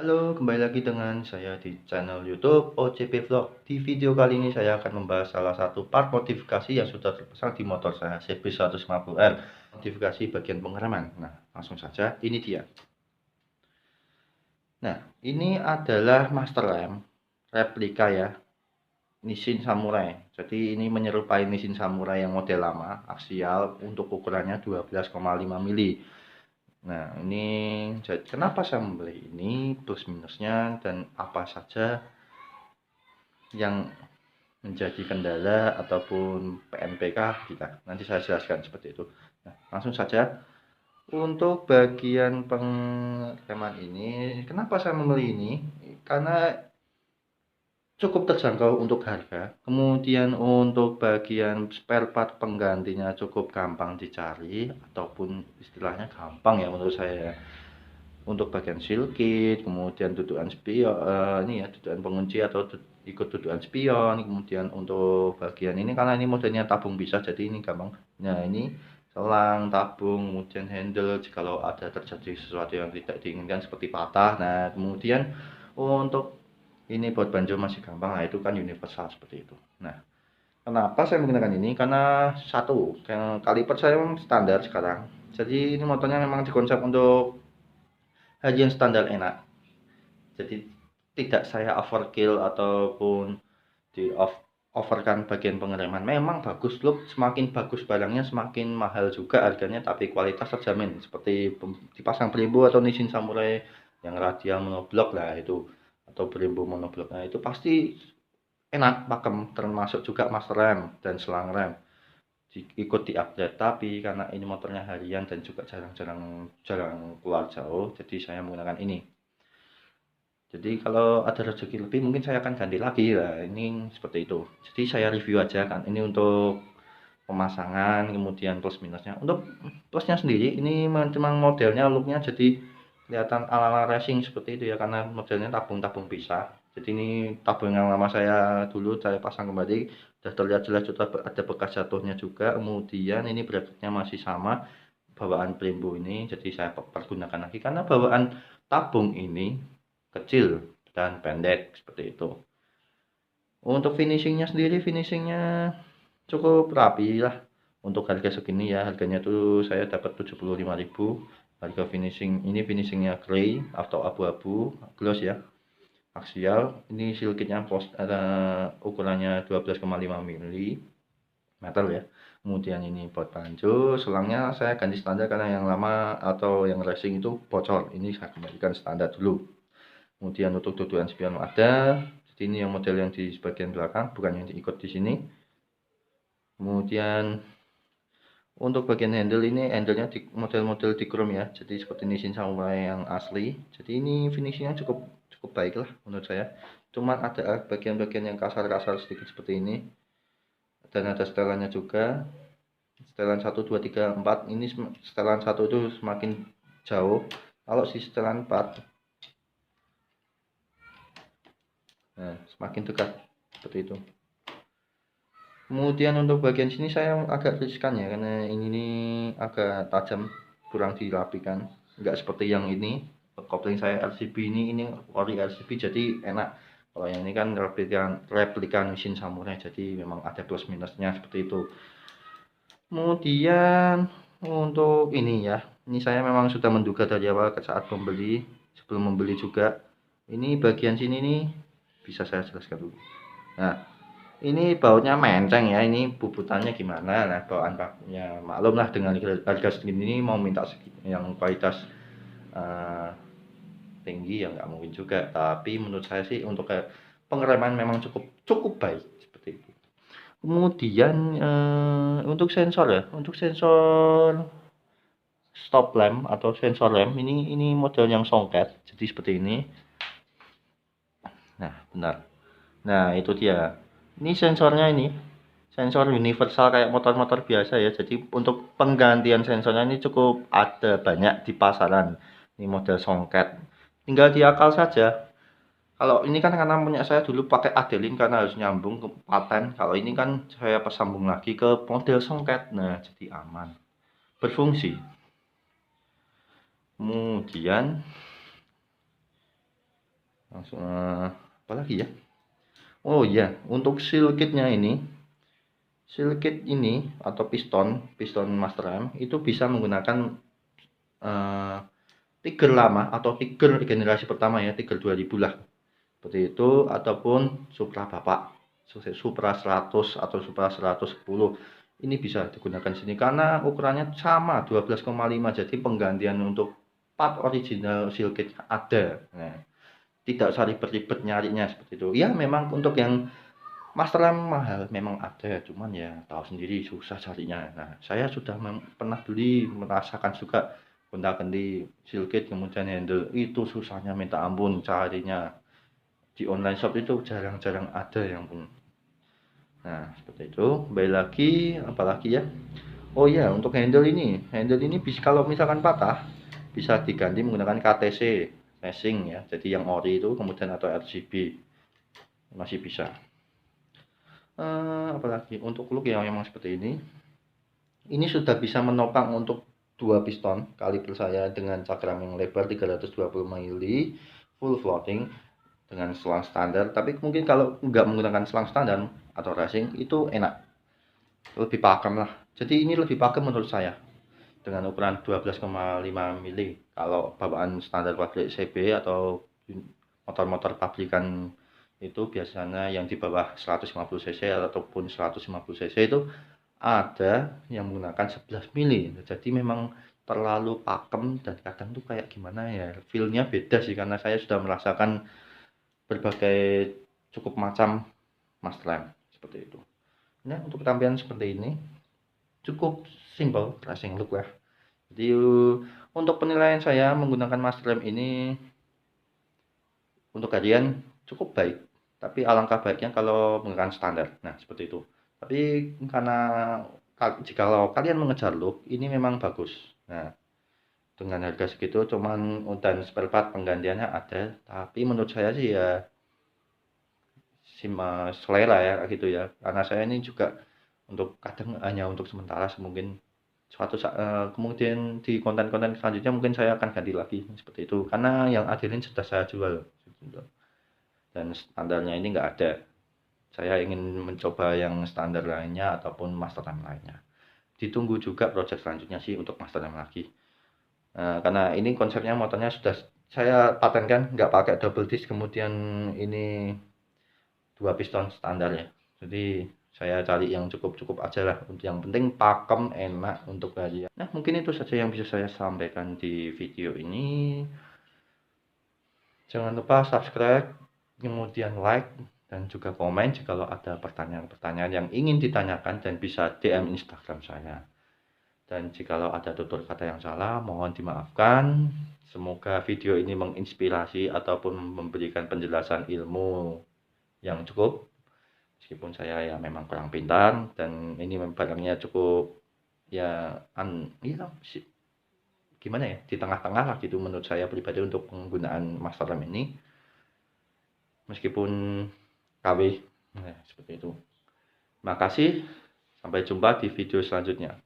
Halo, kembali lagi dengan saya di channel YouTube OCP Vlog. Di video kali ini saya akan membahas salah satu part modifikasi yang sudah terpasang di motor saya CB150R. Modifikasi bagian pengereman. Nah, langsung saja, ini dia. Nah, ini adalah master lamp replika ya, Nissin Samurai. Jadi ini menyerupai Nissin Samurai yang model lama, aksial, untuk ukurannya 12,5 mili. Nah, ini kenapa saya membeli ini, plus minusnya, dan apa saja yang menjadi kendala ataupun PNPK kita. Nanti saya jelaskan seperti itu. Nah, langsung saja. Untuk bagian pengereman ini, kenapa saya membeli ini? Karena cukup terjangkau untuk harga. Kemudian untuk bagian spare part penggantinya cukup gampang dicari, ataupun istilahnya gampang ya menurut saya. Untuk bagian seal kit, kemudian dudukan spion, ini ya dudukan pengunci atau ikut dudukan spion. Kemudian untuk bagian ini, karena ini modelnya tabung bisa, jadi ini gampang. Nah, ini selang tabung, kemudian handle jikalau ada terjadi sesuatu yang tidak diinginkan seperti patah. Nah, kemudian untuk ini buat banjo masih gampang. Nah, itu kan universal seperti itu. Nah, kenapa saya menggunakan ini? Karena satu, kaliper saya memang standar sekarang, jadi ini motornya memang dikonsep untuk harian standar enak. Jadi tidak saya overkill ataupun di overkan bagian pengereman. Memang bagus look, semakin bagus barangnya semakin mahal juga harganya, tapi kualitas terjamin. Seperti dipasang Brembo atau Nissin Samurai yang radial monoblok lah itu, atau Brembo monoblok. Nah, itu pasti enak pakem, termasuk juga master rem dan selang rem ikut diupdate. Tapi karena ini motornya harian dan juga jarang keluar jauh, jadi saya menggunakan ini. Jadi kalau ada rezeki lebih mungkin saya akan ganti lagi lah, ini seperti itu. Jadi saya review aja kan, ini untuk pemasangan, kemudian plus minusnya. Untuk plusnya sendiri, ini memang modelnya looknya jadi kelihatan ala-ala racing seperti itu ya, karena modelnya tabung-tabung pisah. Jadi ini tabung yang lama saya dulu saya pasang kembali, sudah terlihat jelas sudah ada bekas jatuhnya juga. Kemudian ini bracketnya masih sama bawaan Brembo ini, jadi saya pergunakan lagi karena bawaan tabung ini kecil dan pendek seperti itu. Untuk finishingnya sendiri, finishingnya cukup rapi lah untuk harga segini ya. Harganya tuh saya dapat 75.000. Harga finishing ini, finishingnya grey atau abu-abu gloss ya, aksial. Ini seal kitnya ada ukurannya 12,5 mili metal ya. Kemudian ini buat banjo, selangnya saya ganti standar karena yang lama atau yang racing itu bocor, ini saya kembalikan standar dulu. Kemudian untuk tutupan spion ada, jadi ini yang model yang di bagian belakang, bukan yang diikut di sini. Kemudian untuk bagian handle ini, handlenya di model-model di chrome ya, jadi seperti Nissin Samurai yang asli. Jadi ini finishingnya cukup baik lah menurut saya. Cuman ada bagian-bagian yang kasar-kasar sedikit seperti ini, dan ada setelannya juga. Setelan 1, 2, 3, 4, ini setelan 1 itu semakin jauh, kalau si setelan 4 nah semakin dekat seperti itu. Kemudian untuk bagian sini saya agak riskan ya, karena ini nih agak tajam, kurang dirapikan, enggak seperti yang ini. Kopling saya RCB, ini ori RCB jadi enak. Kalau yang ini kan replika Nissin Samurai, jadi memang ada plus minusnya seperti itu. Kemudian untuk ini ya, ini saya memang sudah menduga dari awal saat membeli, sebelum membeli juga. Ini bagian sini nih bisa saya jelaskan dulu. Nah, ini bautnya menceng ya, ini bubutannya gimana. Nah, bawaan baknya maklum lah, dengan harga segini ini mau minta yang kualitas tinggi ya nggak mungkin juga. Tapi menurut saya sih untuk pengereman memang cukup baik seperti itu. Kemudian untuk sensor ya, untuk sensor stop lamp atau sensor lamp ini model yang songket, jadi seperti ini. Nah, benar. Nah, itu dia. Ini sensornya ini, sensor universal kayak motor-motor biasa ya. Jadi untuk penggantian sensornya ini cukup ada banyak di pasaran. Ini model songket. Tinggal diakal saja. Kalau ini kan karena punya saya dulu pakai Adelin karena harus nyambung ke paten. Kalau ini kan saya persambung lagi ke model songket. Nah, jadi aman. Berfungsi. Kemudian langsung apa lagi ya? Oh iya, untuk seal kitnya ini, seal kit ini atau piston master M itu bisa menggunakan eh, tiger lama atau tiger generasi pertama ya, tiger 2000 lah. Seperti itu ataupun Supra Bapak, Supra 100 atau Supra 110. Ini bisa digunakan sini karena ukurannya sama 12,5, jadi penggantian untuk part original seal kit ada. Nah, tidak usah ribet-ribet nyarinya seperti itu. Ya memang untuk yang master RAM mahal memang ada, cuman ya tahu sendiri susah carinya. Nah, saya sudah pernah beli, merasakan juga gonta-ganti seal kit kemudian handle itu susahnya minta ampun carinya. Di online shop itu jarang-jarang ada yang pun. Nah, seperti itu. Kembali lagi, apalagi ya? Oh iya, untuk handle ini bisa kalau misalkan patah bisa diganti menggunakan KTC racing ya. Jadi yang ori itu kemudian atau RGB masih bisa. Apalagi untuk look yang memang seperti ini. Ini sudah bisa menopang untuk dua piston kaliber saya dengan cakram yang lebar 320 mili, full floating dengan selang standar. Tapi mungkin kalau nggak menggunakan selang standar atau racing itu enak, lebih pakem lah. Jadi ini lebih pakem menurut saya dengan ukuran 12,5 mili. Kalau bawaan standar pabrik CB atau motor-motor pabrikan itu biasanya yang di bawah 150 cc ataupun 150 cc itu ada yang menggunakan 11 mili. Jadi memang terlalu pakem dan kadang tuh kayak gimana ya, feel-nya beda sih karena saya sudah merasakan berbagai cukup macam master lamp seperti itu. Nah, untuk tampilan seperti ini cukup simple racing look ya. Jadi untuk penilaian saya menggunakan master lamp ini untuk harian cukup baik, tapi alangkah baiknya kalau menggunakan standar. Nah, seperti itu. Tapi karena jikalau kalian mengejar look, ini memang bagus. Nah, dengan harga segitu cuman dan spare part penggantiannya ada, tapi menurut saya sih ya selera ya gitu ya. Karena saya ini juga untuk kadang hanya untuk sementara mungkin suatu saat kemudian di konten-konten selanjutnya mungkin saya akan ganti lagi seperti itu karena yang Adelin sudah saya jual dan standarnya ini enggak ada. Saya ingin mencoba yang standar lainnya ataupun master time lainnya. Ditunggu juga project selanjutnya sih untuk master time lagi. Karena ini konsepnya motornya sudah saya patenkan nggak pakai double disc kemudian ini dua piston standar ya. Jadi saya cari yang cukup-cukup aja lah. Untuk yang penting pakem enak untuk harian. Nah mungkin itu saja yang bisa saya sampaikan di video ini. Jangan lupa subscribe, kemudian like dan juga komen jika ada pertanyaan-pertanyaan yang ingin ditanyakan dan bisa DM Instagram saya. Dan jikalau ada tutur kata yang salah, mohon dimaafkan. Semoga video ini menginspirasi ataupun memberikan penjelasan ilmu yang cukup. Meskipun saya ya memang kurang pintar dan ini barangnya cukup ya ya gimana ya di tengah-tengah lah gitu menurut saya pribadi untuk penggunaan master RAM ini meskipun KW nah, seperti itu. Terima kasih, sampai jumpa di video selanjutnya.